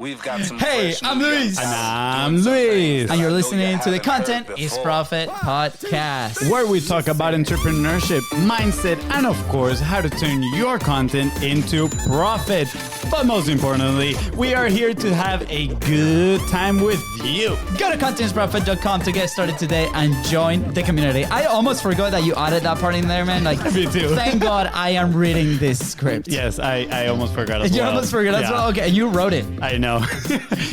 We've got some Hey, fresh I'm new Luis. young And talent I'm doing some Luis. things And you're I know listening you to the haven't heard Content is before. Profit podcast. Where we talk about entrepreneurship, mindset, and of course, how to turn your content into profit. But most importantly, we are here to have a good time with you. Go to contentsprofit.com to get started today and join the community. I almost forgot that you added that part in there, man. Like, Me too. Thank God I am reading this script. Yes, I almost forgot as You well. almost forgot as well. Okay, and you wrote it. I know.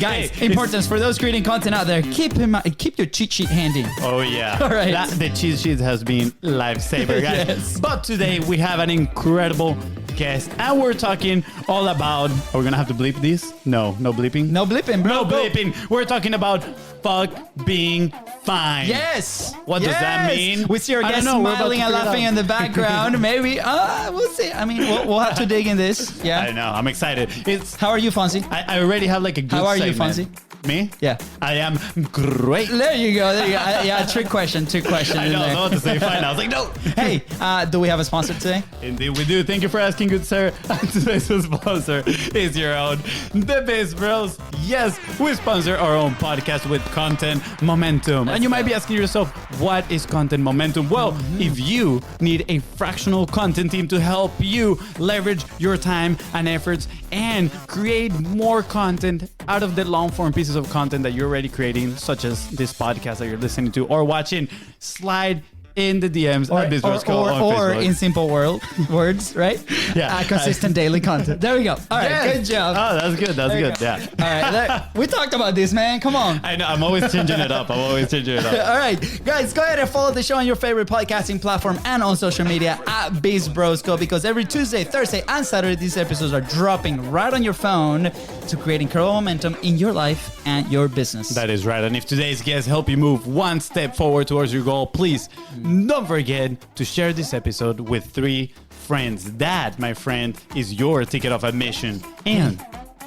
Guys, Hey, importance for those creating content out there, keep your cheat sheet handy. Oh yeah. All right. The cheat sheet has been lifesaver, guys. Yes. But today we have an incredible guest, and we're talking all about. Are we gonna have to bleep this? No bleeping. No blipping, bro. No bleeping. We're talking about fuck being fine. Yes. What does that mean? We see our I don't guest know. We're about smiling to and figure it laughing out. in the background. Maybe. We'll see. I mean, we'll have to dig in this. Yeah. I know. I'm excited. How are you, Fonzie? I already have like a good How are you, segment. Fonzie? Me? Yeah. I am great. There you go. Yeah, trick question I in know. I there. was about to say fine. I was like, no. Hey, do we have a sponsor today? Indeed, we do. Thank you for asking, good sir. And today's sponsor is your own, the BIZBROS. Yes, we sponsor our own podcast with content momentum. And you might be asking yourself, what is content momentum? Well, if you need a fractional content team to help you leverage your time and efforts and create more content out of the long form pieces of content that you're already creating, such as this podcast that you're listening to or watching, slide in the DMs at BIZBROS on or Facebook. in simple words, right? Yeah. Consistent daily content. There we go. All right, Yes. good job. Oh, that's good. That's There you good. go. Yeah. All right, we talked about this, man. Come on. I know. I'm always changing it up. All right, guys, go ahead and follow the show on your favorite podcasting platform and on social media at BIZBROS Go, because every Tuesday, Thursday, and Saturday, these episodes are dropping right on your phone to create incredible momentum in your life and your business. That is right. And if today's guests help you move one step forward towards your goal, please don't forget to share this episode with 3 friends. That, my friend, is your ticket of admission.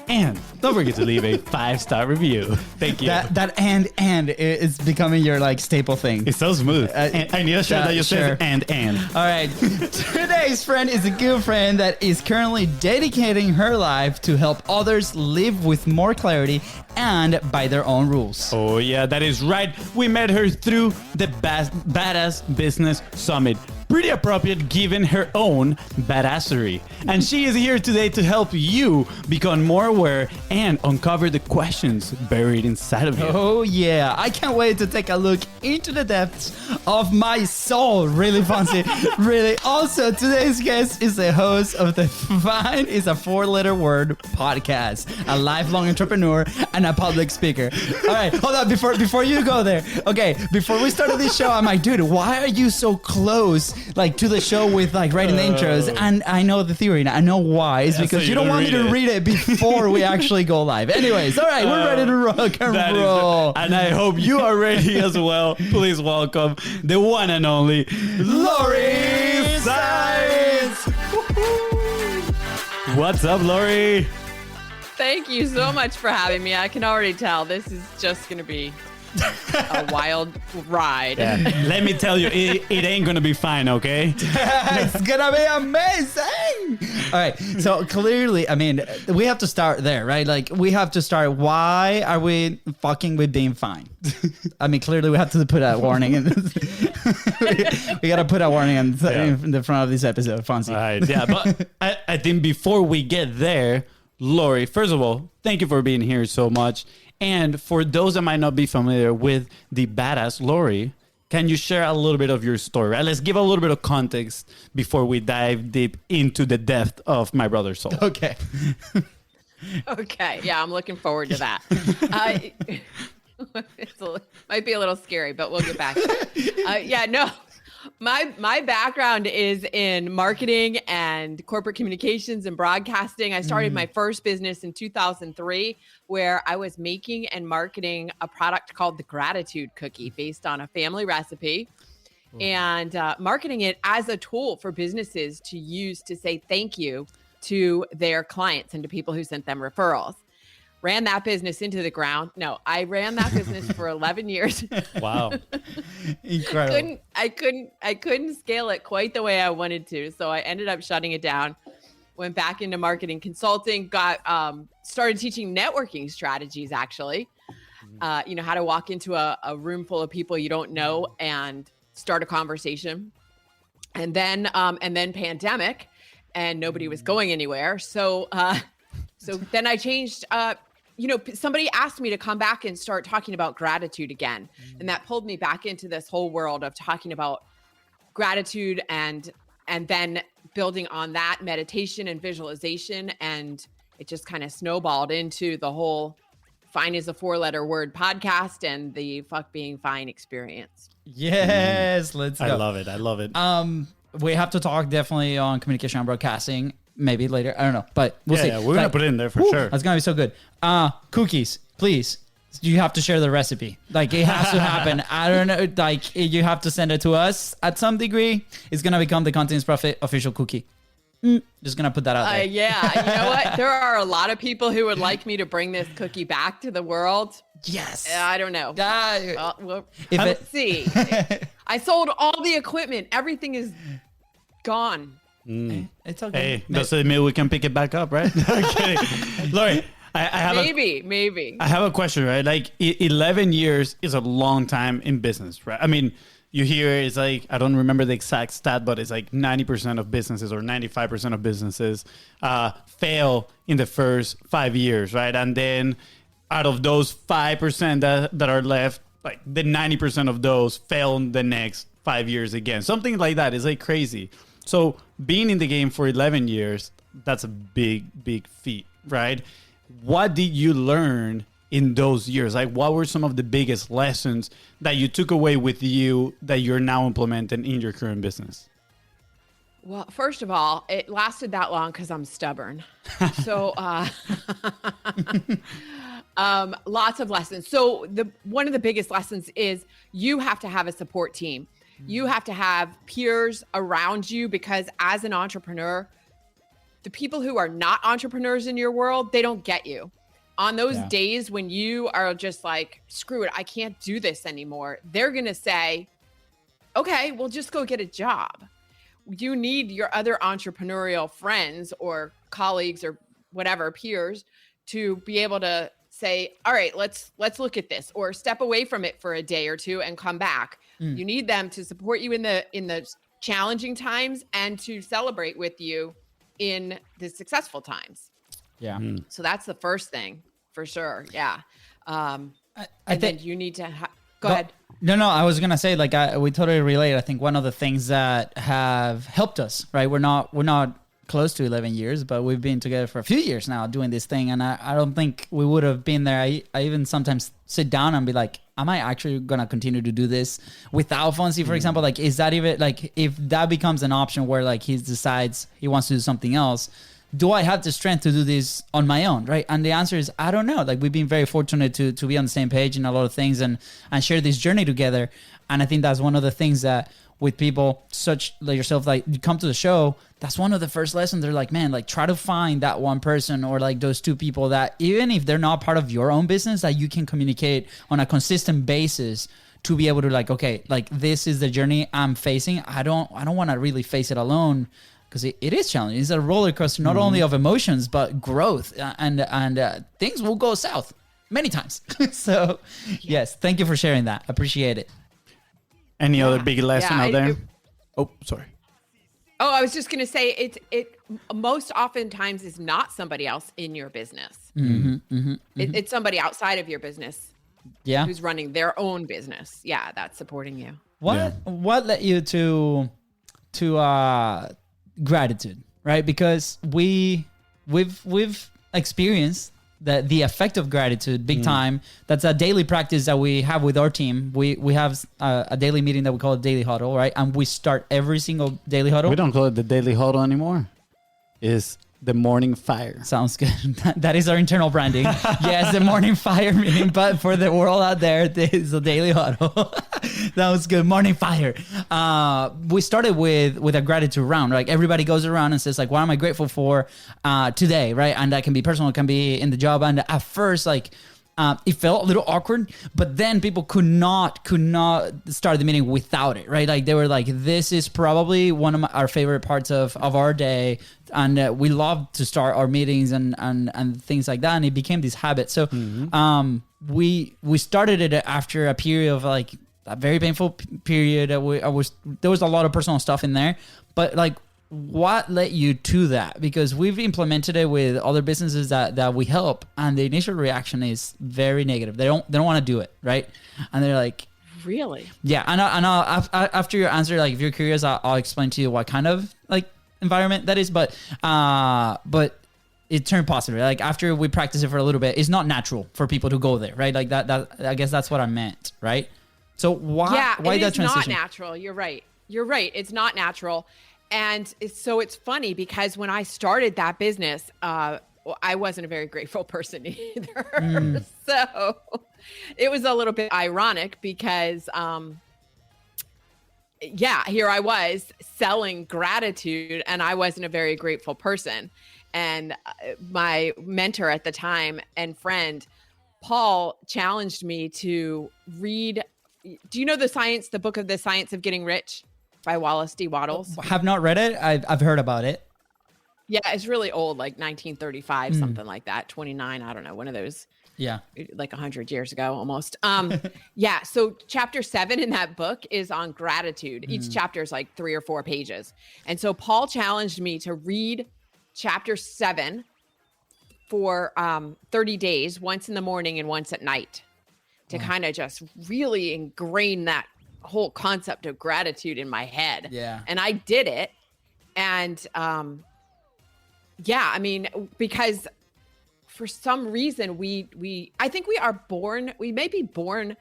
And don't forget to leave a 5-star review. Thank you. That and is becoming your like staple thing. It's so smooth. I need a shirt that you sure. says and. All right. Today's friend is a good friend that is currently dedicating her life to help others live with more clarity and by their own rules. Oh yeah, that is right. We met her through the Badass Business Summit. Pretty appropriate given her own badassery. And she is here today to help you become more aware and uncover the questions buried inside of you. Oh yeah, I can't wait to take a look into the depths of my soul. Really, Fonzie. Really. Also, today's guest is the host of the F.I.N.E is a 4-letter word podcast, a lifelong entrepreneur, and a public speaker. All right, hold on. Before you go there, okay, before we started this show, I'm like, dude, why are you so close, like, to the show with like writing the intros? And I know the theory now. I know why. It's because so you don't want me to read it before we actually go live. Anyways, all right, we're ready to rock and That is roll. and I hope you are ready as well. Please welcome the one and only Lori Saitz. What's up, Lori? Thank you so much for having me. I can already tell this is just going to be a wild ride. Yeah. Let me tell you, it ain't gonna be fine, okay? It's gonna be amazing. All right, so clearly, I mean, we have to start there, right? Like, we have to start. Why are we fucking with being fine? I mean, clearly, we have to put a warning in. We gotta put a warning in the front of this episode, Fonzie. All right, yeah, but I think before we get there, Lori, first of all, thank you for being here so much. And for those that might not be familiar with the badass Lori, can you share a little bit of your story? Right? Let's give a little bit of context before we dive deep into the depth of my brother's soul. Okay. Okay. Yeah, I'm looking forward to that. Might be a little scary, but we'll get back to it. Yeah, no. My background is in marketing and corporate communications and broadcasting. I started my first business in 2003, where I was making and marketing a product called the Gratitude Cookie based on a family recipe, and marketing it as a tool for businesses to use to say thank you to their clients and to people who sent them referrals. Ran that business into the ground. No, I ran that business for 11 years. Wow. I couldn't scale it quite the way I wanted to. So I ended up shutting it down. went back into marketing consulting, got started teaching networking strategies actually. How to walk into a room full of people you don't know and start a conversation. And then pandemic, and nobody was going anywhere. So then I changed. Somebody asked me to come back and start talking about gratitude again, and that pulled me back into this whole world of talking about gratitude and then building on that meditation and visualization, and it just kind of snowballed into the whole FINE is a 4-letter word podcast and the Fuck Being Fine experience. Yes, let's go. I love it. We have to talk definitely on communication and broadcasting, maybe later. I don't know, but we'll see. Yeah, we're gonna put it in there for sure. That's gonna be so good. Cookies, please. You have to share the recipe. Like, it has to happen. I don't know. Like, you have to send it to us at some degree. It's gonna become the Contents Profit official cookie. Just gonna put that out there. Yeah, you know what? There are a lot of people who would like me to bring this cookie back to the world. Yes. I don't know. Let's see. I sold all the equipment. Everything is gone. It's okay. Hey, doesn't mean we can pick it back up, right? Okay. Lori, I have maybe. I have a question, right? Like 11 years is a long time in business, right? I mean, you hear it's like, I don't remember the exact stat, but it's like 90% of businesses or 95% of businesses fail in the first 5 years, right? And then out of those 5% that are left, like the 90% of those fail in the next 5 years again. Something like that is like crazy. So being in the game for 11 years, that's a big, big feat, right? What did you learn in those years? Like, what were some of the biggest lessons that you took away with you that you're now implementing in your current business? Well, first of all, it lasted that long because I'm stubborn. So lots of lessons. So one of the biggest lessons is you have to have a support team. You have to have peers around you, because as an entrepreneur, the people who are not entrepreneurs in your world, they don't get you. On those days when you are just like, screw it, I can't do this anymore, they're going to say, okay, well, just go get a job. You need your other entrepreneurial friends or colleagues or whatever, peers, to be able to say, all right, let's look at this, or step away from it for a day or two and come back. You need them to support you in the challenging times and to celebrate with you in the successful times. Yeah. So that's the first thing for sure. Yeah. I think you need to go ahead. No, I was going to say, like, we totally relate. I think one of the things that have helped us, right? We're not close to 11 years, but we've been together for a few years now doing this thing. And I don't think we would have been there. I even sometimes sit down and be like, am I actually going to continue to do this without FONZI, for example? Like, is that even, like, if that becomes an option where, like, he decides he wants to do something else, do I have the strength to do this on my own, right? And the answer is, I don't know. Like, we've been very fortunate to be on the same page in a lot of things and share this journey together. And I think that's one of the things that with people such like yourself, like, you come to the show, that's one of the first lessons. They're like, man, like, try to find that one person or like those two people that, even if they're not part of your own business, that you can communicate on a consistent basis to be able to, like, okay, like, this is the journey I'm facing. I don't want to really face it alone, because it is challenging. It's a roller coaster, not only of emotions, but growth, and things will go south many times. So yes, thank you for sharing that. Appreciate it. Any other big lesson out there? Sorry. Oh, I was just going to say it most oftentimes is not somebody else in your business. It's somebody outside of your business. Yeah. Who's running their own business. Yeah. That's supporting you. What led you to gratitude, right? Because we've experienced the effect of gratitude big time. That's a daily practice that we have with our team. We have a daily meeting that we call a daily huddle, right? And we start every single daily huddle. We don't call it the daily huddle anymore. It's the morning fire. Sounds good. That is our internal branding. Yes, the morning fire meeting, but for the world out there, this is a daily huddle. That was good. Morning fire. We started with a gratitude round. Like, everybody goes around and says, like, what am I grateful for today, right? And that can be personal, it can be in the job. And at first, like, It felt a little awkward, but then people could not start the meeting without it, right? Like they were like, this is probably one of our favorite parts of our day. And we love to start our meetings and things like that. And it became this habit. So we started it after a period of like a very painful period. There was a lot of personal stuff in there, but like, what led you to that? Because we've implemented it with other businesses that we help, and the initial reaction is very negative. They don't want to do it, right? And they're like, really? Yeah. And after your answer, like if you're curious, I'll explain to you what kind of like environment that is. But it turned positive. Like after we practice it for a little bit, it's not natural for people to go there, right? Like that I guess that's what I meant, right? So why that transition? It's not natural. You're right. It's not natural. And so it's funny because when I started that business, I wasn't a very grateful person either. So it was a little bit ironic because, here I was selling gratitude and I wasn't a very grateful person. And my mentor at the time and friend, Paul, challenged me to read. Do you know the book of The Science of Getting Rich? By Wallace D. Wattles. Have not read it. I've heard about it. Yeah, it's really old, like 1935, something like that. 29, I don't know, one of those. Yeah, like 100 years ago, almost. So chapter 7 in that book is on gratitude. Each chapter is like 3 or 4 pages, and so Paul challenged me to read chapter 7 for 30 days, once in the morning and once at night, to kind of just really ingrain that whole concept of gratitude in my head. Yeah. And I did it. And I mean, because for some reason I think we may be born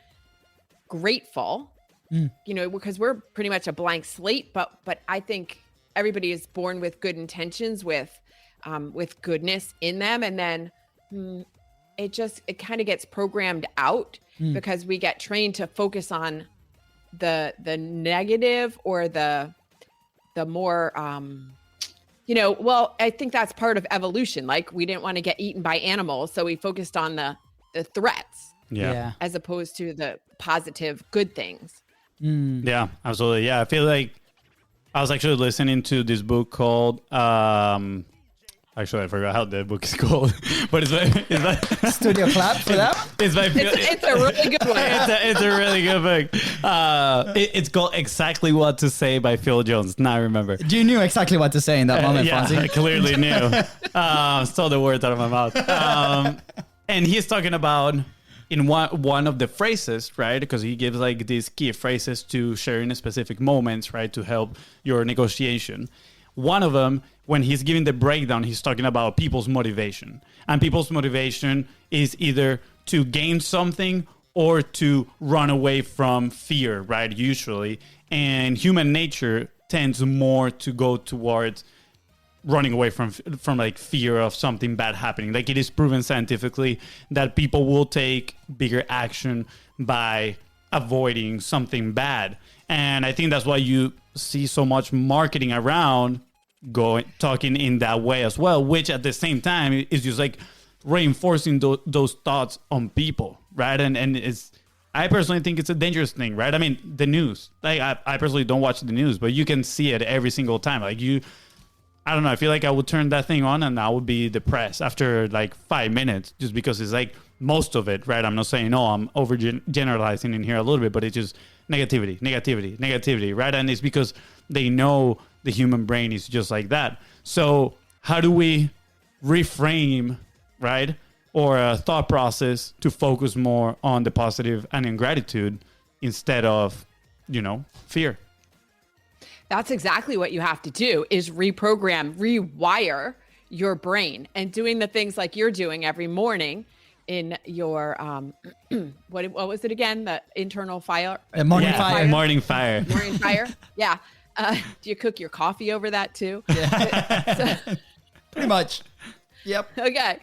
grateful, because we're pretty much a blank slate, but I think everybody is born with good intentions, with goodness in them. And then it kind of gets programmed out because we get trained to focus on the negative or the more, I think that's part of evolution. Like we didn't want to get eaten by animals. So we focused on the threats as opposed to the positive, good things. Yeah, absolutely. Yeah. I feel like I was actually listening to this book called, actually, I forgot how the book is called, but it's like Studio clap for that. It's a really good one. It's a really good book. It's called Exactly What to Say by Phil Jones. Now I remember. You knew exactly what to say in that moment, Fonzie. I clearly knew. Stole the words out of my mouth. And he's talking about in one of the phrases, right? Because he gives like these key phrases to share in specific moments, right, to help your negotiation. One of them, when he's giving the breakdown, he's talking about people's motivation. And people's motivation is either to gain something or to run away from fear, right? Usually. And human nature tends more to go towards running away from like fear of something bad happening. Like it is proven scientifically that people will take bigger action by avoiding something bad. And I think that's why you see so much marketing around talking in that way as well, which at the same time is just like reinforcing those thoughts on people, right? And I personally think it's a dangerous thing, right? I mean, the news, like I personally don't watch the news, but you can see it every single time. Like I don't know, I feel like I would turn that thing on and I would be depressed after like 5 minutes, just because it's like most of it, right? I'm not saying, I'm over generalizing in here a little bit, but it's just negativity, right? And it's because they know the human brain is just like that. So how do we reframe, right? Or a thought process to focus more on the positive and in gratitude instead of, fear? That's exactly what you have to do, is rewire your brain, and doing the things like you're doing every morning in your, what was it again? The internal fire? Morning fire. Morning fire. Morning fire. Yeah. Do you cook your coffee over that too? Yeah. Pretty much. Yep. Okay.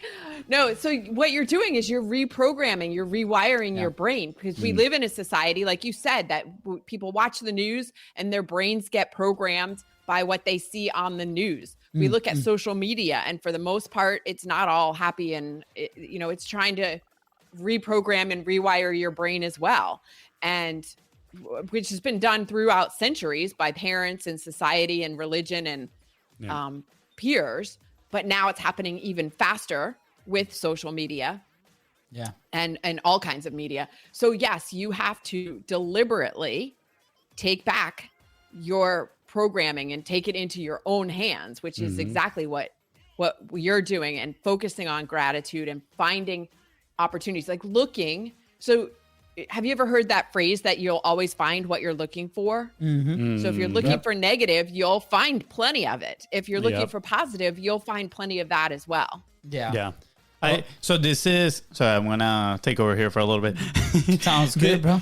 No, so what you're doing is you're reprogramming, you're rewiring your brain, because we live in a society, like you said, that people watch the news and their brains get programmed by what they see on the news. We look at social media, and for the most part, it's not all happy, and it's trying to reprogram and rewire your brain as well. And which has been done throughout centuries by parents and society and religion and peers. But now it's happening even faster with social media. Yeah. And all kinds of media. So yes, you have to deliberately take back your programming and take it into your own hands, which is exactly what you're doing, and focusing on gratitude and finding opportunities, like looking. So have you ever heard that phrase that you'll always find what you're looking for? So if you're looking for negative, you'll find plenty of it. If you're looking for positive, you'll find plenty of that as well. Yeah. So I'm gonna take over here for a little bit. Sounds good, bro.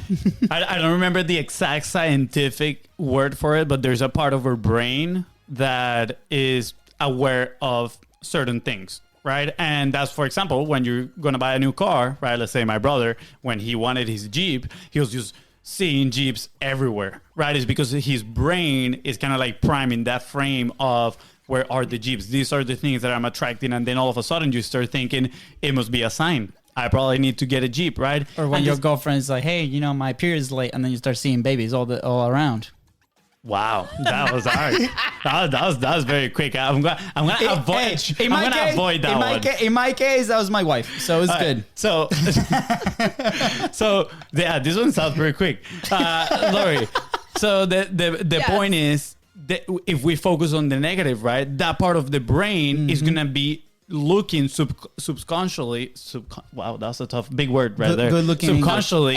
I don't remember the exact scientific word for it, but there's a part of our brain that is aware of certain things, right? And that's, for example, when you're gonna buy a new car, right? Let's say my brother, when he wanted his Jeep, he was just seeing Jeeps everywhere, right? It's because his brain is kind of like priming that frame of, where are the Jeeps? These are the things that I'm attracting. And then all of a sudden you start thinking it must be a sign. I probably need to get a Jeep, right? Or when your girlfriend's like, hey, my period is late. And then you start seeing babies all around. Wow, that was hard. that was very quick. I'm gonna avoid that one. In my case, that was my wife, so it's good. So yeah, this one sounds very quick, Lori. So the point is that if we focus on the negative, right, that part of the brain is gonna be looking subconsciously. Wow, that's a tough big word right there. Good looking. Subconsciously.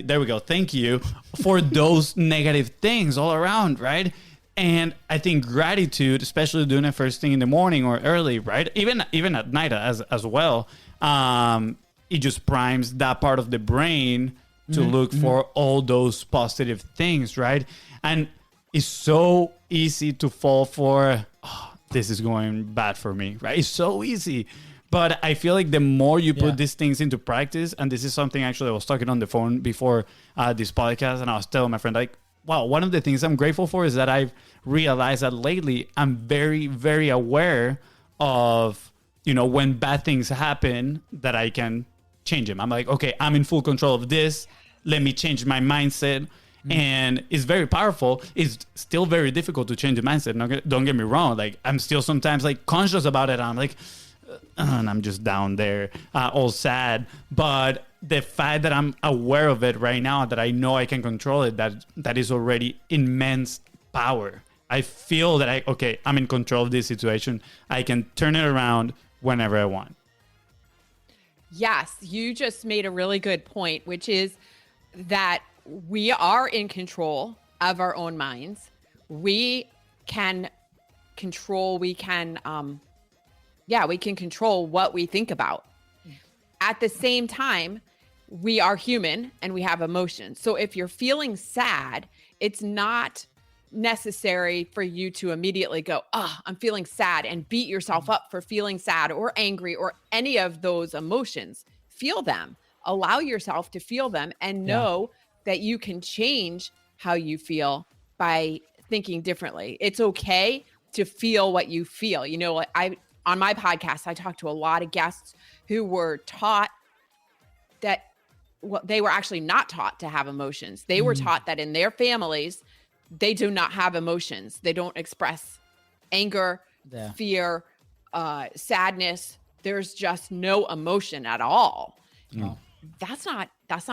There we go. Thank you for those negative things all around, right? And I think gratitude, especially doing it first thing in the morning or early, right? Even at night as well. It just primes that part of the brain to look for all those positive things, right? And it's so easy to fall for, this is going bad for me, right? It's so easy. But I feel like the more you put these things into practice, and this is something actually I was talking on the phone before this podcast, and I was telling my friend, like, wow, one of the things I'm grateful for is that I've realized that lately I'm very, very aware of, when bad things happen, that I can change them. I'm like, okay, I'm in full control of this. Let me change my mindset. And it's very powerful. It's still very difficult to change the mindset. Don't get me wrong. Like, I'm still sometimes like conscious about it. I'm like, and I'm just down there, all sad. But the fact that I'm aware of it right now, that I know I can control it, that is already immense power. I feel that I'm in control of this situation. I can turn it around whenever I want. Yes, you just made a really good point, which is that we are in control of our own minds. We can control, we can control what we think about. At the same time, we are human and we have emotions. So if you're feeling sad, it's not necessary for you to immediately go, I'm feeling sad, and beat yourself up for feeling sad or angry or any of those emotions. Feel them, allow yourself to feel them, and know that you can change how you feel by thinking differently. It's okay to feel what you feel. On my podcast, I talk to a lot of guests who were taught that they were actually not taught to have emotions. They were taught that in their families, they do not have emotions. They don't express anger, fear, sadness. There's just no emotion at all. That's not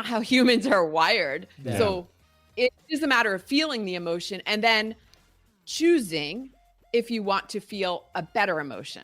how humans are wired. Yeah. So it is a matter of feeling the emotion and then choosing if you want to feel a better emotion.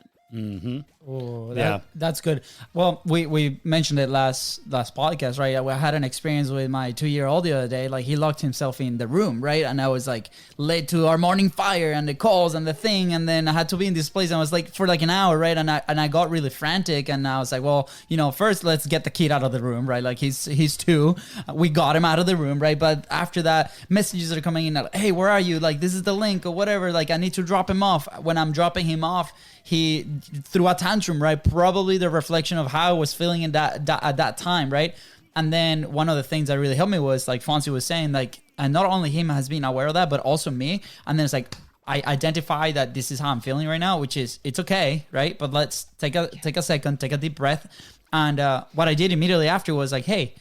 Oh, that's good. Well, we mentioned it last podcast, right? I had an experience with my 2-year-old the other day. Like, he locked himself in the room, right? And I was like late to our morning fire and the calls and the thing, and then I had to be in this place. And I was like for like an hour, right? And I got really frantic, and I was like, well, first let's get the kid out of the room, right? Like, he's 2. We got him out of the room, right? But after that, messages are coming in. Like, hey, where are you? Like, this is the link or whatever. Like, I need to drop him off. When I'm dropping him off, he threw a tantrum, right? Probably the reflection of how I was feeling at that time, right? And then one of the things that really helped me was, like Fonzie was saying, like, and not only him has been aware of that, but also me. And then it's like, I identify that this is how I'm feeling right now, which is, it's okay, right? But let's take a second, take a deep breath, And what I did immediately after was like, hey,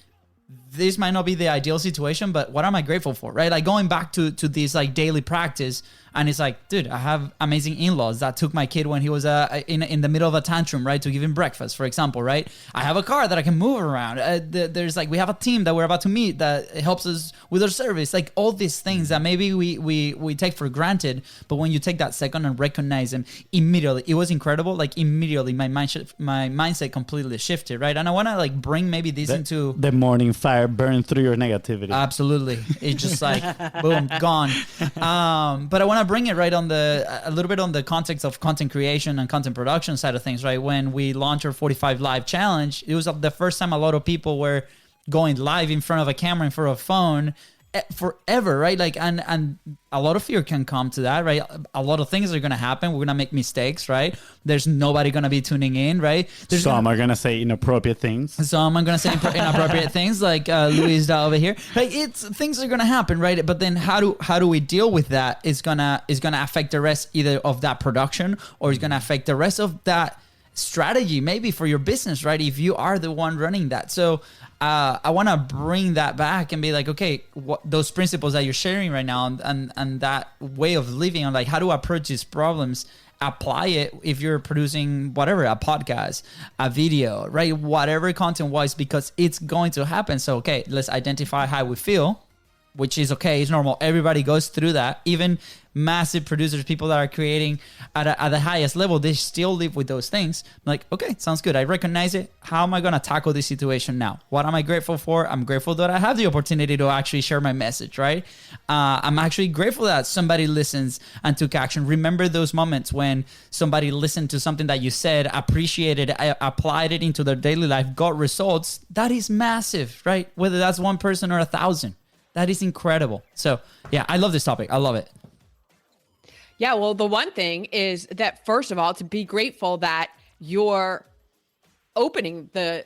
this might not be the ideal situation, but what am I grateful for, right? Like going back to this like daily practice, and it's like, dude, I have amazing in-laws that took my kid when he was in the middle of a tantrum, right, to give him breakfast, for example, right? I have a car that I can move around. There's like, we have a team that we're about to meet that helps us with our service, like all these things that maybe we take for granted, but when you take that second and recognize them immediately, it was incredible. Like immediately, my mindset completely shifted, right? And I want to like bring maybe this into the morning fire burn through your negativity. Absolutely, it's just like boom, gone. But I want to bring it right on a little bit on the context of content creation and content production side of things, right? When we launched our 45 live challenge, it was the first time a lot of people were going live in front of a camera, in front of a phone forever, right? Like, and a lot of fear can come to that, right? A lot of things are going to happen. We're going to make mistakes, right? There's nobody going to be tuning in, right? Some are going to say inappropriate things. Some are going to say inappropriate things, like LUISDA over here. Like things are going to happen, right? But then how do we deal with that? Is gonna affect the rest either of that production, or is going to affect the rest of that strategy, maybe for your business, right? If you are the one running that. So I want to bring that back and be like, okay, what those principles that you're sharing right now and that way of living, and like how to approach these problems, apply it if you're producing whatever, a podcast, a video, right? Whatever content wise, because it's going to happen. So, okay, let's identify how we feel, which is okay. It's normal. Everybody goes through that. Even massive producers, people that are creating at the highest level, they still live with those things. I'm like, okay, sounds good. I recognize it. How am I going to tackle this situation now? What am I grateful for? I'm grateful that I have the opportunity to actually share my message, right? I'm actually grateful that somebody listens and took action. Remember those moments when somebody listened to something that you said, appreciated, applied it into their daily life, got results. That is massive, right? Whether that's one person or 1,000. That is incredible. So yeah, I love this topic. I love it. Yeah, well, the one thing is that, first of all, to be grateful that you're opening the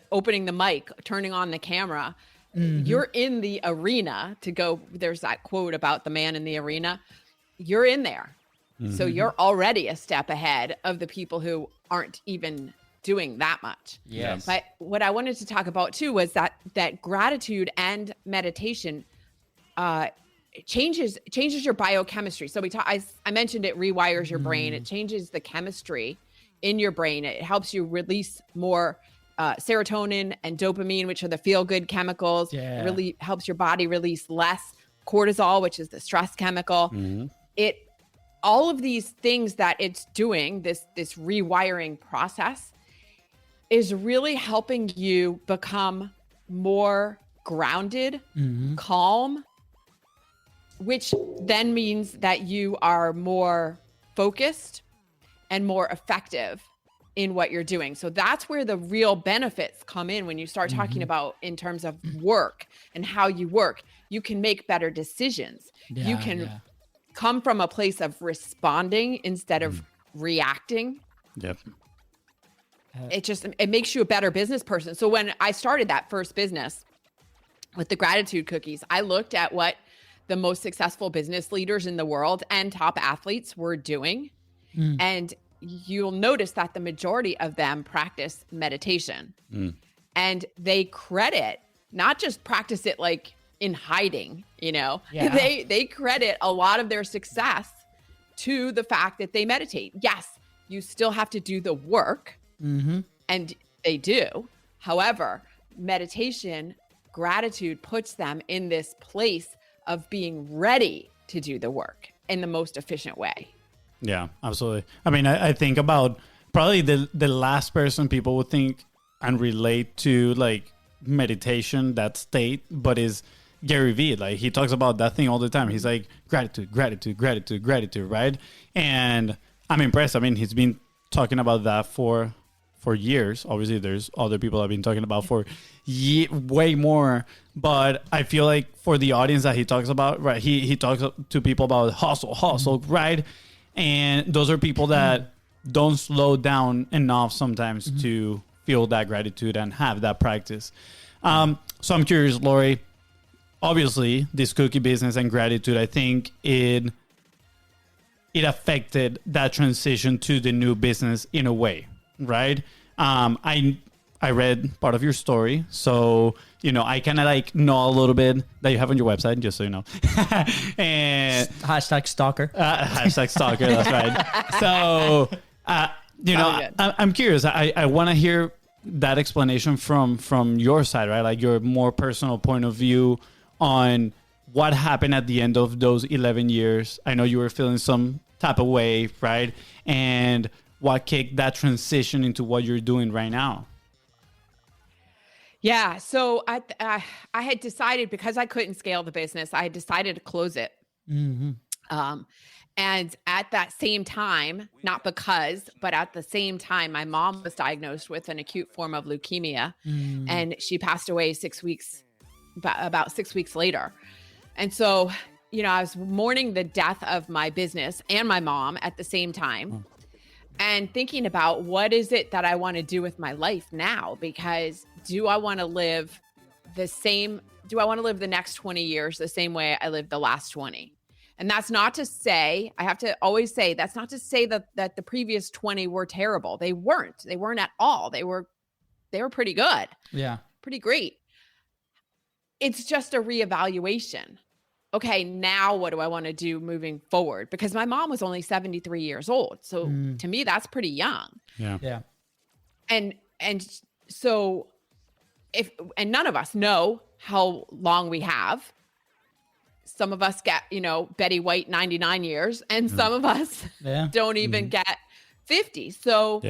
mic, turning on the camera. Mm-hmm. You're in the arena to go. There's that quote about the man in the arena. You're in there. Mm-hmm. So you're already a step ahead of the people who aren't even doing that much. Yes. But what I wanted to talk about too was that gratitude and meditation changes your biochemistry. So I mentioned it rewires your brain. It changes the chemistry in your brain. It helps you release more serotonin and dopamine, which are the feel-good chemicals. Yeah. It really helps your body release less cortisol, which is the stress chemical. Mm-hmm. All of these things that it's doing, this rewiring process, is really helping you become more grounded, calm, which then means that you are more focused and more effective in what you're doing. So that's where the real benefits come in when you start talking about in terms of work and how you work. You can make better decisions. You can come from a place of responding instead of reacting. Yep. It makes you a better business person. So when I started that first business with the gratitude cookies, I looked at what the most successful business leaders in the world and top athletes were doing. And you'll notice that the majority of them practice meditation. And they not just practice it like in hiding, they credit a lot of their success to the fact that they meditate. Yes, you still have to do the work, and they do. However, meditation, gratitude puts them in this place of being ready to do the work in the most efficient way. Yeah, absolutely. I mean, I think about probably the last person people would think and relate to like meditation, that state, but is Gary Vee. Like he talks about that thing all the time. He's like gratitude, gratitude, gratitude, gratitude, right? And I'm impressed. I mean, he's been talking about that for years. Obviously, there's other people I've been talking about for way more. But I feel like for the audience that he talks about, right? He talks to people about hustle, right? And those are people that don't slow down enough sometimes to feel that gratitude and have that practice. So I'm curious, Lori. Obviously, this cookie business and gratitude, I think it affected that transition to the new business in a way, right? I I read part of your story. So, I kind of like know a little bit that you have on your website, just so you know. And Hashtag stalker. Hashtag stalker, that's right. So, I'm curious. I want to hear that explanation from your side, right? Like your more personal point of view on what happened at the end of those 11 years. I know you were feeling some type of way, right? And what kicked that transition into what you're doing right now? Yeah. So I had decided, because I couldn't scale the business, I had decided to close it. Mm-hmm. And at that same time, not because, but at the same time, my mom was diagnosed with an acute form of leukemia, and she passed away about 6 weeks later. And so, I was mourning the death of my business and my mom at the same time, and thinking about what is it that I want to do with my life now? Because do I want to live the next 20 years the same way I lived the last 20? And that's not to say, I have to always say, that's not to say that the previous 20 were terrible. They weren't at all. They were pretty good. Yeah. Pretty great. It's just a reevaluation. Okay, now what do I want to do moving forward? Because my mom was only 73 years old. So to me, that's pretty young. Yeah. Yeah. And so none of us know how long we have. Some of us get, Betty White 99 years, and some of us don't even get 50. So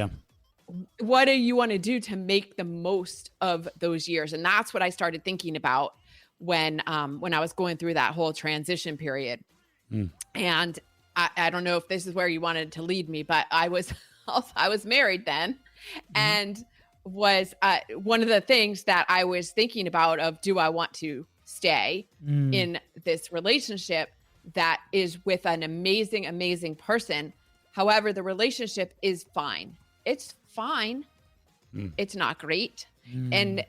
what do you want to do to make the most of those years? And that's what I started thinking about when I was going through that whole transition period. And I don't know if this is where you wanted to lead me, but I was married then, and was one of the things that I was thinking about of, do I want to stay in this relationship that is with an amazing, amazing person? However, the relationship is fine. It's fine. It's not great. And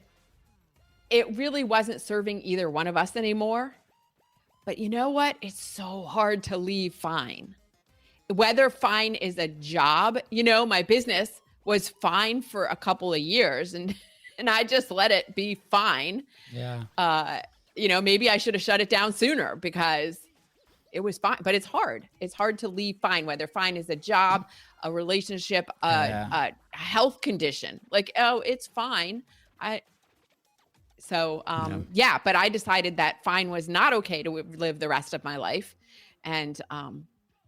it really wasn't serving either one of us anymore. But you know what? It's so hard to leave fine. Whether fine is a job, my business was fine for a couple of years, and I just let it be fine. Yeah. Maybe I should have shut it down sooner because it was fine, but it's hard. It's hard to leave fine, whether fine is a job, a relationship, a health condition. Like, oh, it's fine. But I decided that fine was not okay to live the rest of my life. And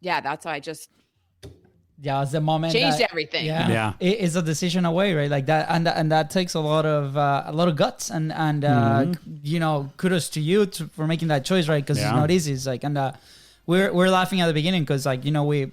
that's why I just it's the moment changed everything. Yeah. It's a decision away, right? Like that, and that takes a lot of guts and kudos to you for making that choice, right? Because it's not easy. It's like, and we're laughing at the beginning because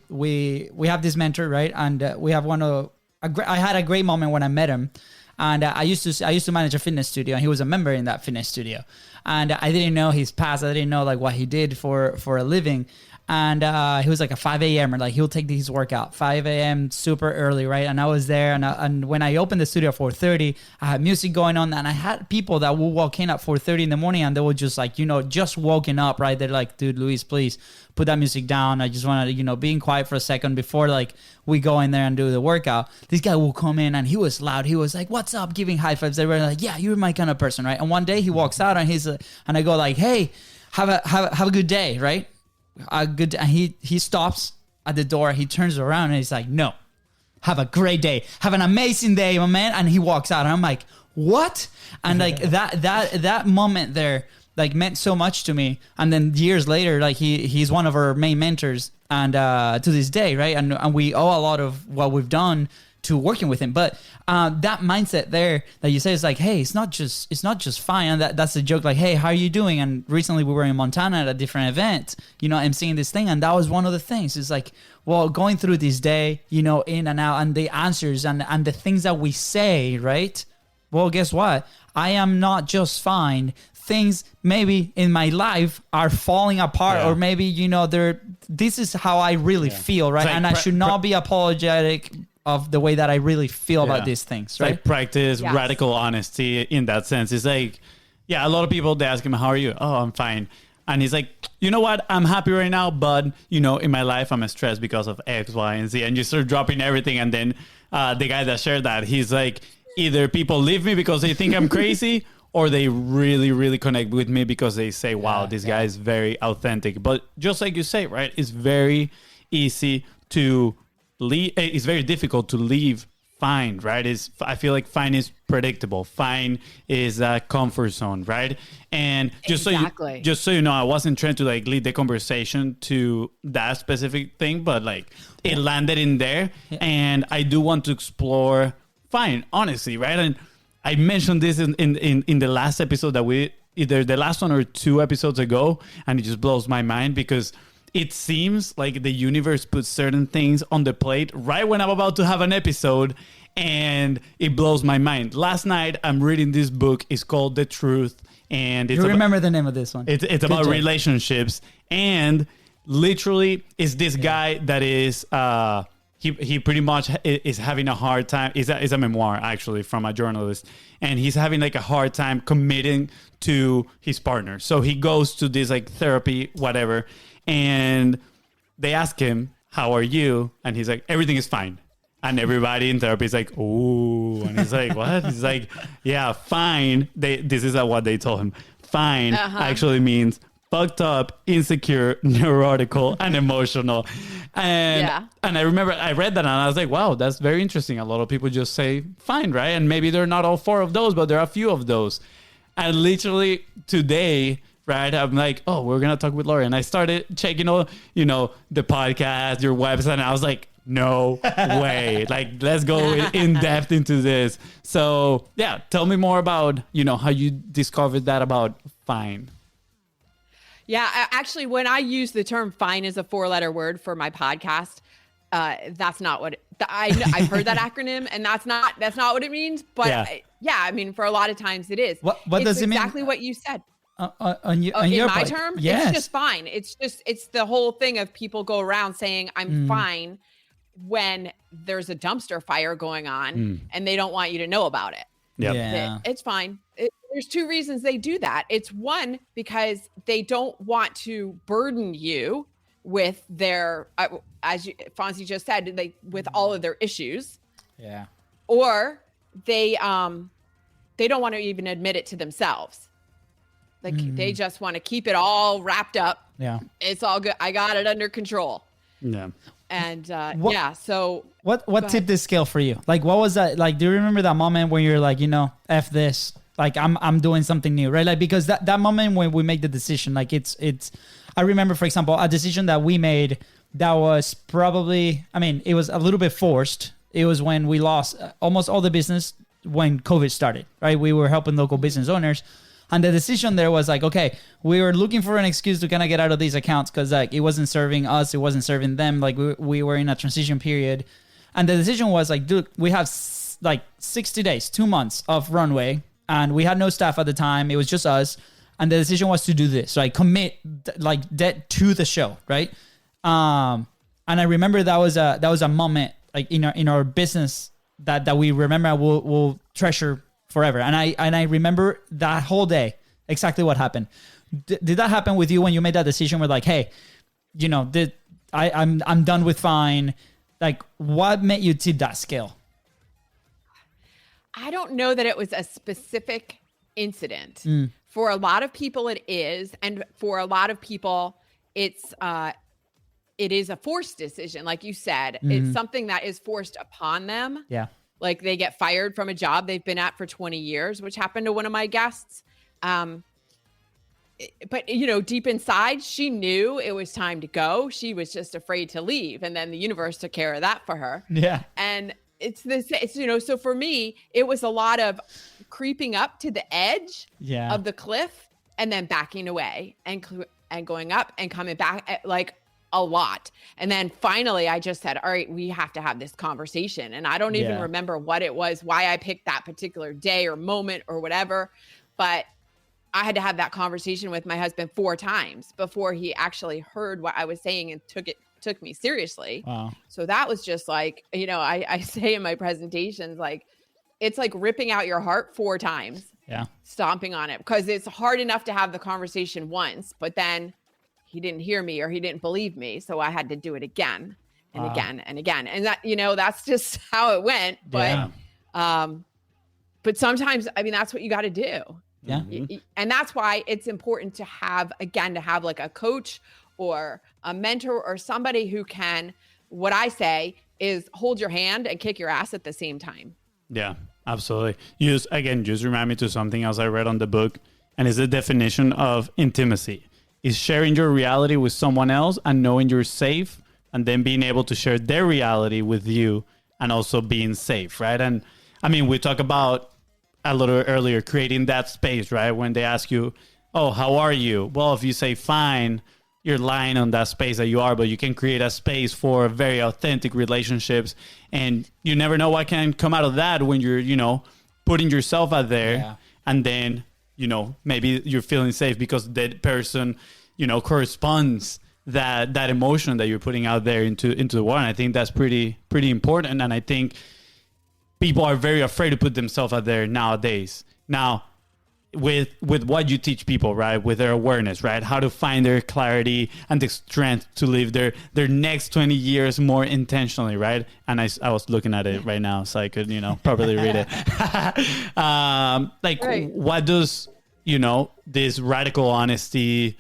we have this mentor, right? And we have I had a great moment when I met him. And I used to manage a fitness studio, and he was a member in that fitness studio. And I didn't know his past. I didn't know like what he did for a living. And he was like a 5 a.m. or like he'll take his workout 5 a.m. super early, right? And I was there, and when I opened the studio at 4:30, I had music going on, and I had people that would walk in at 4:30 in the morning, and they were just like, just woken up, right? They're like, dude, Luis, please put that music down. I just want to, being quiet for a second before like we go in there and do the workout. This guy will come in, and he was loud. He was like, what's up? Giving high fives. They were like, yeah, you're my kind of person, right? And one day he walks out, and and I go like, hey, have a good day, right? And he stops at the door. He turns around and he's like, no, have a great day. Have an amazing day, my man. And he walks out, and I'm like, what? And like that moment there, like meant so much to me. And then years later, like he's one of our main mentors, and to this day, right? And we owe a lot of what we've done to working with him. But that mindset there that you say is like, hey, it's not just fine. And that's the joke. Like, hey, how are you doing? And recently we were in Montana at a different event, I'm seeing this thing. And that was one of the things. It's like, well, going through this day, in and out, and the answers and the things that we say, right? Well, guess what? I am not just fine. Things maybe in my life are falling apart, or maybe, this is how I really feel, right? Like, and I should not be apologetic of the way that I really feel about these things, right? Like practice radical honesty in that sense. It's like, a lot of people, they ask him, how are you? Oh, I'm fine. And he's like, you know what? I'm happy right now, but, in my life, I'm stressed because of X, Y, and Z. And you start dropping everything. And then the guy that shared that, he's like, either people leave me because they think I'm crazy, or they really, really connect with me because they say, wow, this guy is very authentic. But just like you say, right, it's very easy to leave. It's very difficult to leave F.I.N.E, right? I feel like F.I.N.E is predictable. F.I.N.E is a comfort zone, right? And just so you know, I wasn't trying to like lead the conversation to that specific thing, but like it landed in there. And I do want to explore F.I.N.E, honestly, right? And I mentioned this in the last episode that we, either the last one or 2 episodes ago, and it just blows my mind because it seems like the universe puts certain things on the plate right when I'm about to have an episode, and it blows my mind. Last night, I'm reading this book. It's called The Truth, and it's remember the name of this one. It's about relationships, and literally, it's this guy that is he pretty much is having a hard time. It's a memoir actually from a journalist, and he's having like a hard time committing to his partner. So he goes to this like therapy, whatever. And they ask him, how are you? And he's like, everything is fine. And everybody in therapy is like, ooh. And he's like, what? He's like, yeah, fine. This is what they told him. Fine actually means fucked up, insecure, neurotical, and emotional. And I remember I read that and I was like, wow, that's very interesting. A lot of people just say fine, right? And maybe they're not all 4 of those, but there are a few of those. And literally today, right, I'm like, oh, we're going to talk with Lori. And I started checking all, the podcast, your website. And I was like, no way. Like, let's go in depth into this. So, yeah, tell me more about, how you discovered that about F.I.N.E. Yeah, actually, when I use the term F.I.N.E as a 4-letter word for my podcast, that's not what I've heard that acronym, and that's not what it means. But I mean, for a lot of times it is. What does it mean? Exactly what you said. In my term, yes. It's just fine. It's the whole thing of people go around saying I'm fine when there's a dumpster fire going on and they don't want you to know about it. Yep. Yeah. It's fine. There's 2 reasons they do that. It's one, because they don't want to burden you with their, as Fonzie just said, with all of their issues. Yeah. Or they don't want to even admit it to themselves. Like they just want to keep it all wrapped up. Yeah. It's all good. I got it under control. Yeah. And so what tipped this scale for you? Like, what was that? Like, do you remember that moment when you're like, F this, like I'm doing something new, right? Like, because that moment when we make the decision, like it's, I remember, for example, a decision that we made that was probably, I mean, it was a little bit forced. It was when we lost almost all the business when COVID started, right? We were helping local business owners. And the decision there was like, okay, we were looking for an excuse to kind of get out of these accounts because like it wasn't serving us, it wasn't serving them. Like we were in a transition period. And the decision was like, dude, we have like 60 days, 2 months of runway. And we had no staff at the time. It was just us. And the decision was to do this, like commit like debt to the show, right? And I remember that was a moment like in our business that we remember we'll treasure forever. And I remember that whole day, exactly what happened. Did that happen with you when you made that decision where like, hey, I'm done with F.I.N.E? Like, what made you tip that scale? I don't know that it was a specific incident. For a lot of people it is. And for a lot of people, it is a forced decision. Like you said, it's something that is forced upon them. Yeah. Like they get fired from a job they've been at for 20 years, which happened to one of my guests. But, deep inside, she knew it was time to go. She was just afraid to leave. And then the universe took care of that for her. Yeah. And so for me, it was a lot of creeping up to the edge of the cliff and then backing away and going up and coming back like a lot. And then finally I just said, all right, we have to have this conversation. And I don't even remember what it was, why I picked that particular day or moment or whatever, but I had to have that conversation with my husband 4 times before he actually heard what I was saying and took me seriously. Wow. So that was just like, I say in my presentations, like, it's like ripping out your heart 4 times, stomping on it, because it's hard enough to have the conversation once, but then he didn't hear me or he didn't believe me. So I had to do it again and again and again. And that, that's just how it went. But but sometimes, I mean, that's what you got to do. Yeah. And that's why it's important to have like a coach or a mentor or somebody who can, what I say is hold your hand and kick your ass at the same time. Yeah, absolutely. Just remind me to something else I read on the book, and it's the definition of intimacy. Is sharing your reality with someone else and knowing you're safe, and then being able to share their reality with you and also being safe, right? And I mean, we talked about a little earlier, creating that space, right? When they ask you, oh, how are you? Well, if you say fine, you're lying on that space that you are, but you can create a space for very authentic relationships. And you never know what can come out of that when you're, putting yourself out there. Yeah. And then, maybe you're feeling safe because that person, corresponds that emotion that you're putting out there into the world. And I think that's pretty important. And I think people are very afraid to put themselves out there nowadays. Now, with what you teach people, right, with their awareness, right, how to find their clarity and the strength to live their next 20 years more intentionally, right? And I was looking at it right now so I could, properly read it. Right. What does, this radical honesty,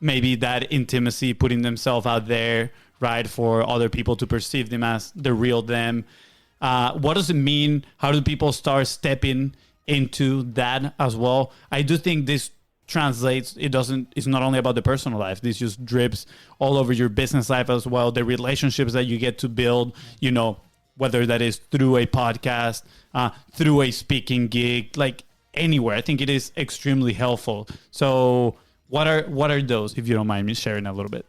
maybe that intimacy, putting themselves out there, right, for other people to perceive them as the real them. What does it mean? How do people start stepping into that as well? I do think this translates. It's not only about the personal life. This just drips all over your business life as well. The relationships that you get to build, whether that is through a podcast, through a speaking gig, like anywhere. I think it is extremely helpful. So what are those, if you don't mind me sharing a little bit?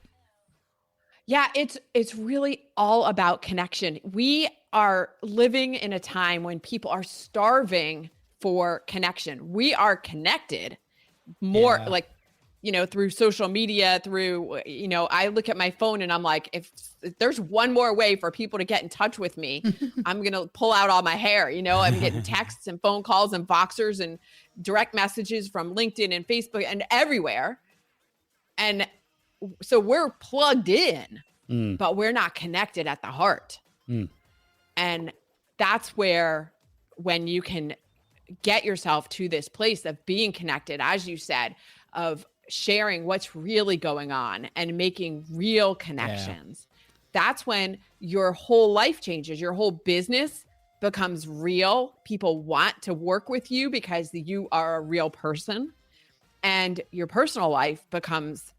Yeah, it's really all about connection. We are living in a time when people are starving for connection. We are connected more through social media, through, I look at my phone and I'm like, if there's one more way for people to get in touch with me, I'm going to pull out all my hair. I'm getting texts and phone calls and Voxers and direct messages from LinkedIn and Facebook and everywhere. And so we're plugged in, but we're not connected at the heart. And that's where, when you can get yourself to this place of being connected, as you said, of sharing what's really going on and making real connections, that's when your whole life changes. Your whole business becomes real. People want to work with you because you are a real person, and your personal life becomes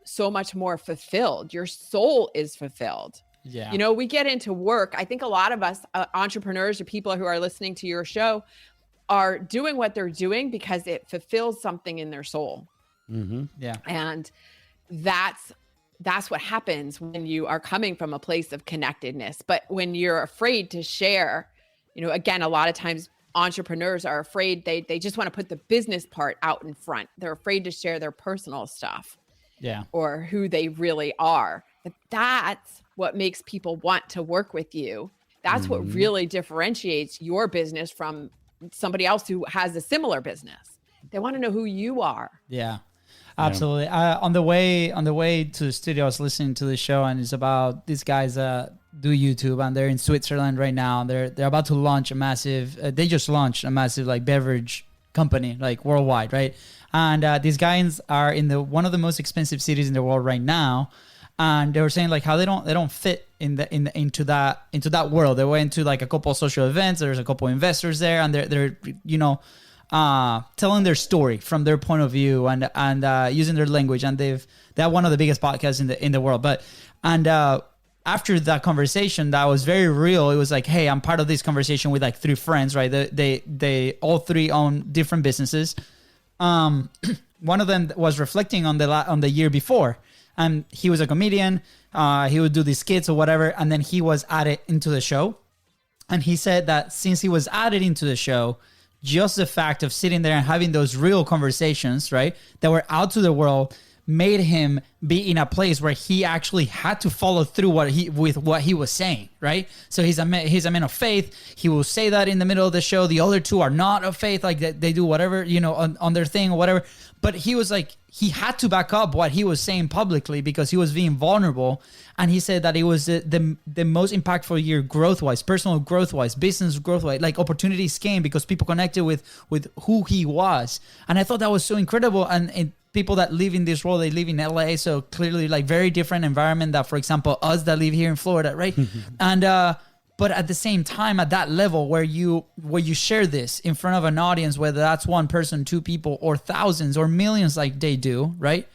so much more fulfilled. Your soul is fulfilled. Yeah. We get into work. I think a lot of us entrepreneurs or people who are listening to your show are doing what they're doing because it fulfills something in their soul. Mm-hmm. Yeah. And that's what happens when you are coming from a place of connectedness. But when you're afraid to share, again, a lot of times entrepreneurs are afraid. They just want to put the business part out in front. They're afraid to share their personal stuff. Yeah. Or who they really are. But that's what makes people want to work with you. That's what really differentiates your business from somebody else who has a similar business. They want to know who you are. Yeah, absolutely. On the way to the studio, I was listening to the show, and it's about these guys do YouTube, and they're in Switzerland right now. They're about to launch a massive. They just launched a massive beverage company worldwide, right? And these guys are in one of the most expensive cities in the world right now, and they were saying how they don't fit into that world. They went to a couple of social events. There's a couple of investors there, and they're telling their story from their point of view and using their language. And they have one of the biggest podcasts in the world. After that conversation, that was very real. It was hey, I'm part of this conversation with 3 friends, right? They all 3 own different businesses. One of them was reflecting on the year before, and he was a comedian. He would do these skits or whatever, and then he was added into the show. And he said that since he was added into the show, just the fact of sitting there and having those real conversations, right, that were out to the world, made him be in a place where he actually had to follow through what he was saying, right? So he's a man of faith. He will say that in the middle of the show. The other two are not of faith, like they do whatever, on their thing or whatever. But he was like, he had to back up what he was saying publicly because he was being vulnerable. And he said that it was the most impactful year growth-wise, personal growth-wise, business growth-wise, like opportunities came because people connected with who he was. And I thought that was so incredible. And people that live in this world, they live in LA, so clearly like very different environment that, for example, us that live here in Florida, right? And but at the same time, at that level where you share this in front of an audience, whether that's one person, two people, or thousands or millions like they do, right?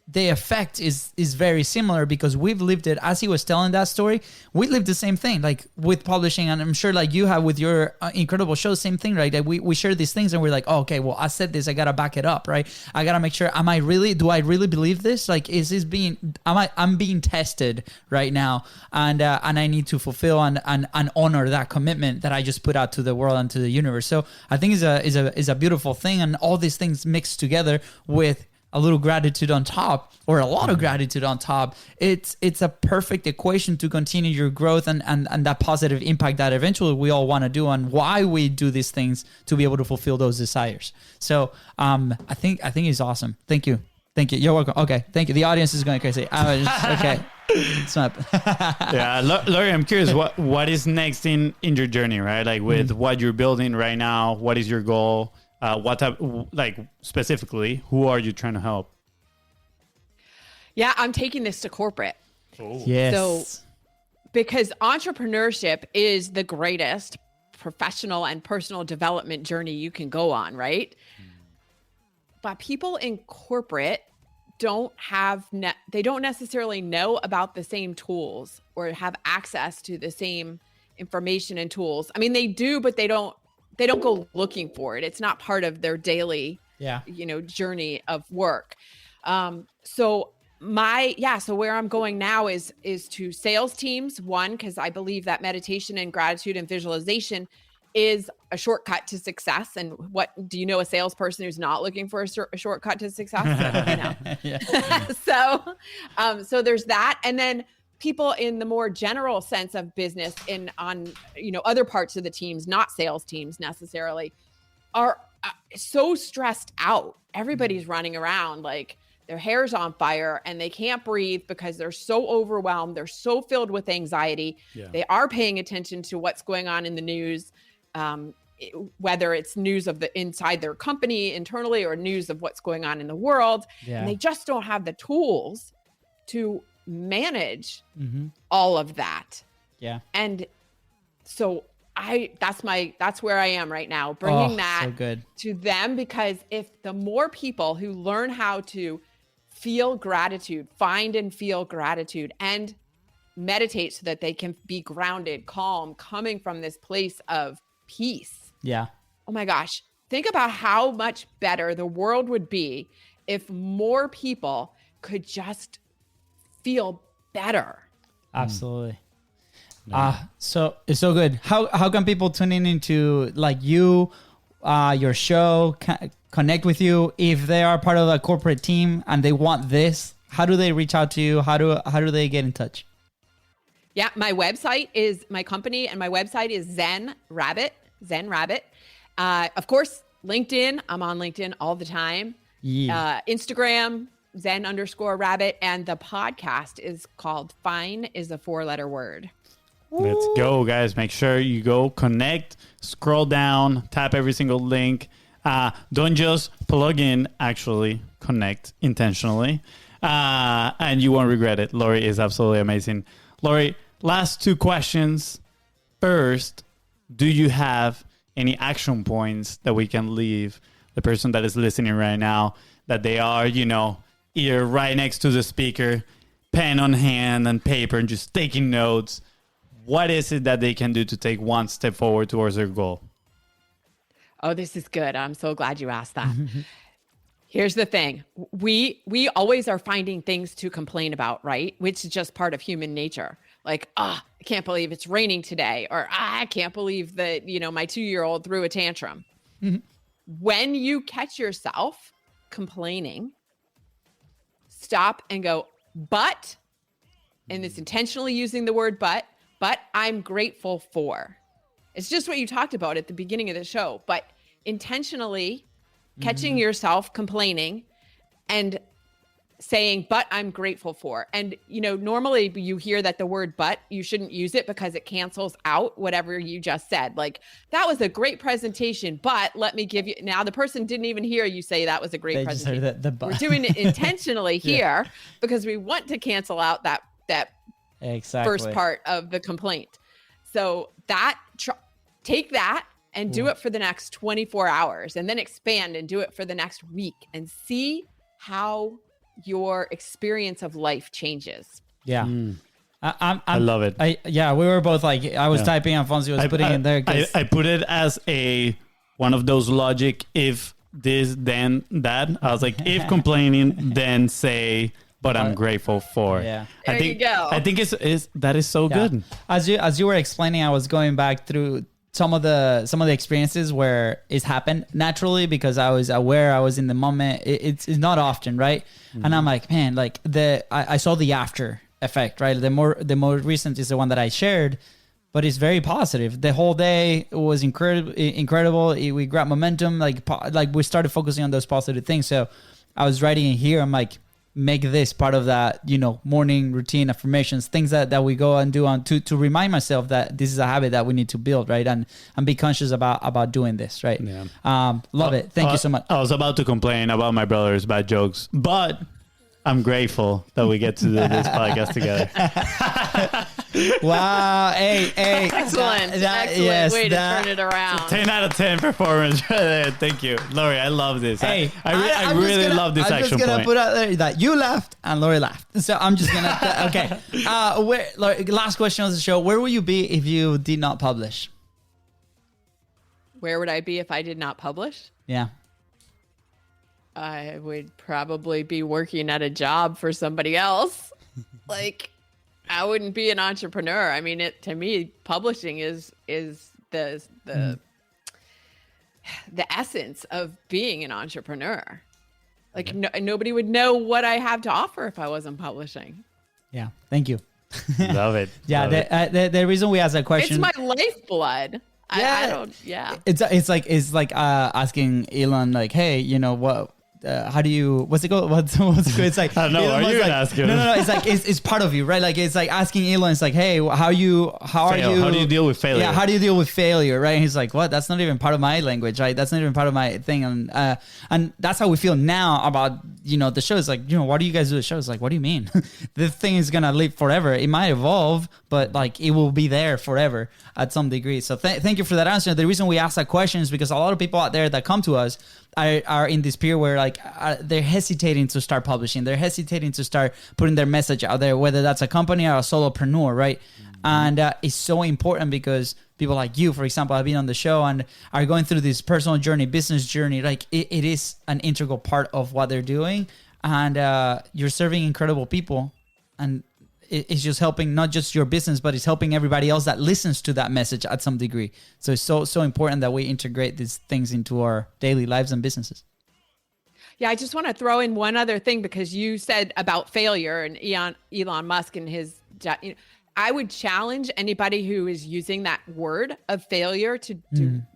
The effect is very similar because we've lived it. As he was telling that story, we lived the same thing, like with publishing, and I'm sure like you have with your incredible show, same thing, right? Like we share these things and we're like, oh, okay, well, I said this, I gotta back it up, right? I gotta make sure, do I really believe this? Like, is this I'm being tested right now, and I need to fulfill and honor that commitment that I just put out to the world and to the universe. So I think is a beautiful thing, and all these things mixed together with a little gratitude on top, or a lot of gratitude on top, it's a perfect equation to continue your growth and that positive impact that eventually we all want to do, and why we do these things to be able to fulfill those desires. So I think it's awesome. Thank you. You're welcome. Okay, thank you. The audience is going crazy. Okay. Snap. Yeah, Lori, I'm curious, what is next in your journey, right? Like with what you're building right now, what is your goal? What type, like specifically, who are you trying to help? Yeah, I'm taking this to corporate. Oh. Yes. So, because entrepreneurship is the greatest professional and personal development journey you can go on, right? But people in corporate don't necessarily know about the same tools or have access to the same information and tools. I mean, they do, but they don't go looking for it. It's not part of their daily, journey of work. So where I'm going now is to sales teams. One, because I believe that meditation and gratitude and visualization is a shortcut to success. And what do you know? A salesperson who's not looking for a shortcut to success? So there's that. And then people in the more general sense of business on other parts of the teams, not sales teams necessarily, are so stressed out. Everybody's running around like their hair's on fire and they can't breathe because they're so overwhelmed. They're so filled with anxiety. Yeah. They are paying attention to what's going on in the news, whether it's news of the inside their company internally or news of what's going on in the world. Yeah. And they just don't have the tools to manage all of that. Yeah. And so that's where I am right now, bringing that to them, because if the more people who learn how to feel gratitude, find and feel gratitude, and meditate so that they can be grounded, calm, coming from this place of peace. Yeah. Oh my gosh. Think about how much better the world would be if more people could just feel better. Absolutely. So it's so good. How can people tune into like you, your show, connect with you if they are part of a corporate team and they want this? How do they reach out to you? How do they get in touch? Yeah, my website is my company, and my website is Zen Rabbit. Of course, LinkedIn. I'm on LinkedIn all the time. Yeah. Instagram. Zen_rabbit, and the podcast is called F.I.N.E is a 4-letter word. Let's go, guys. Make sure you go connect, scroll down, tap every single link. Don't just plug in, actually connect intentionally. And you won't regret it. Lori is absolutely amazing. Lori, last 2 questions. First, do you have any action points that we can leave the person that is listening right now, that they are, either right next to the speaker, pen on hand and paper, and just taking notes? What is it that they can do to take one step forward towards their goal? Oh, this is good. I'm so glad you asked that. Here's the thing. We always are finding things to complain about, right? Which is just part of human nature. Like, I can't believe it's raining today. Or I can't believe that, my 2-year-old threw a tantrum. When you catch yourself complaining, stop and go, but, and it's intentionally using the word but I'm grateful for. It's just what you talked about at the beginning of the show, but intentionally catching yourself complaining and saying, but I'm grateful for. And, normally you hear that the word but, you shouldn't use it because it cancels out whatever you just said. Like, that was a great presentation, but let me give you, now the person didn't even hear you say that was a great presentation. Just heard the but. We're doing it intentionally here because we want to cancel out that exactly. first part of the complaint. So take that and do it for the next 24 hours and then expand and do it for the next week and see how your experience of life changes. Yeah. I love it. We were both like, I was typing and Fonzie was putting in there. I put it as one of those logic, if this, then that. I was like, if complaining, then say, but I'm grateful for. Yeah. There you go. I think that is so good. As you were explaining, I was going back through some of the experiences where it's happened naturally because I was aware, I was in the moment. It's not often, right? And I'm like, man, like I saw the after effect, right? The more recent is the one that I shared, but it's very positive. The whole day was incredible. We grabbed momentum, like we started focusing on those positive things. So I was writing it here. I'm like, make this part of that, morning routine affirmations, things that we go and do to remind myself that this is a habit that we need to build, right? And be conscious about doing this, right? Yeah. Love it. Thank you so much. I was about to complain about my brother's bad jokes, but I'm grateful that we get to do this podcast together. Wow. Hey. Excellent. Excellent yes, way to turn it around. 10 out of 10 performance. Thank you. Lori, I love this. Hey, I really love this action point. I'm just going to put out there that you laughed and Lori laughed. So I'm just going to, okay. Lori, last question of the show. Where will you be if you did not publish? Where would I be if I did not publish? Yeah. I would probably be working at a job for somebody else. Like, I wouldn't be an entrepreneur. I mean, to me, publishing is the essence of being an entrepreneur. Like, nobody would know what I have to offer if I wasn't publishing. Yeah. Thank you. Love it. Yeah. Love the reason we asked that question. It's my lifeblood. Yeah. I don't. Yeah. It's like asking Elon, like, hey, what? How do you? What's it called? What's good? It's like, I don't know. Elon Are you like, asking? No. It's like it's part of you, right? Like it's like asking Elon. It's like, hey, how are you? How do you deal with failure? Yeah, how do you deal with failure, right? And he's like, what? That's not even part of my language, right? That's not even part of my thing, and that's how we feel now about the show. It's like, why do you guys do the show? It's like, what do you mean? This thing is gonna live forever. It might evolve, but like it will be there forever at some degree. So thank you for that answer. The reason we ask that question is because a lot of people out there that come to us are in this period where like they're hesitating to start publishing. They're hesitating to start putting their message out there, whether that's a company or a solopreneur, right? And it's so important because people like you, for example, have been on the show and are going through this personal journey, business journey. Like it is an integral part of what they're doing. And you're serving incredible people. And it's just helping not just your business, but it's helping everybody else that listens to that message at some degree. So it's so important that we integrate these things into our daily lives and businesses. Yeah, I just want to throw in one other thing because you said about failure and Elon Musk and his, I would challenge anybody who is using that word of failure to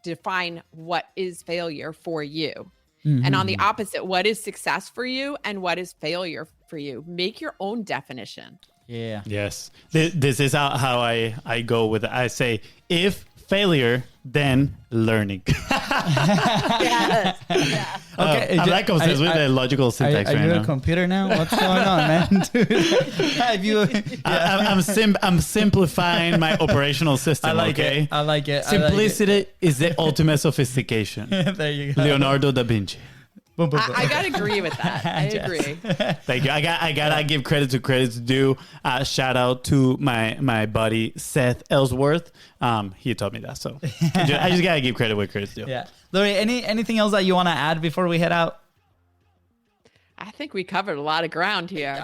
define what is failure for you. Mm-hmm. And on the opposite, what is success for you and what is failure for you? Make your own definition. Yeah. Yes. This is how I go with it. I say, if failure, then learning. Yes. Yeah. Okay. I'm like obsessed with the logical syntax are right you now. a computer now? What's going on, man? Dude, I'm simplifying my operational system. I like okay? it. I like it. Simplicity is the ultimate sophistication. There you go. Leonardo da Vinci. I gotta agree with that. I agree. Thank you. I gotta give credit to credit's due. Shout out to my buddy Seth Ellsworth. He taught me that, so I just gotta give credit where credit's due. Yeah, Lori. Anything else that you want to add before we head out? I think we covered a lot of ground here.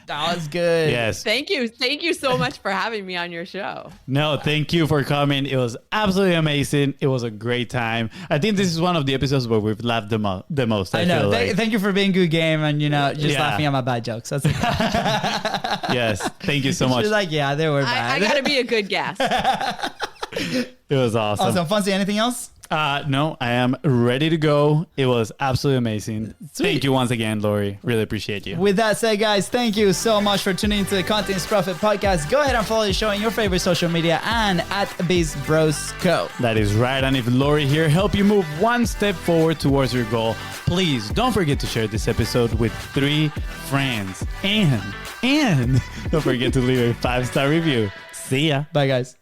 That was good. Yes. Thank you. Thank you so much for having me on your show. No, thank you for coming. It was absolutely amazing. It was a great time. I think this is one of the episodes where we've laughed the most. I know. feel like. Thank you for being good game and, just Yeah. laughing at my bad jokes. That's Yes. Thank you so much. She's like, yeah, they were bad. I got to be a good guest. It was awesome. Awesome. Fonzie, anything else? No, I am ready to go. It was absolutely amazing. Sweet. Thank you once again, Lori. Really appreciate you. With that said, guys, thank you so much for tuning into the Content is Profit podcast. Go ahead and follow the show on your favorite social media and at BIZBROS Co. That is right. And if Lori here helped you move one step forward towards your goal, please don't forget to share this episode with 3 friends. And don't forget to leave a 5-star review. See ya. Bye, guys.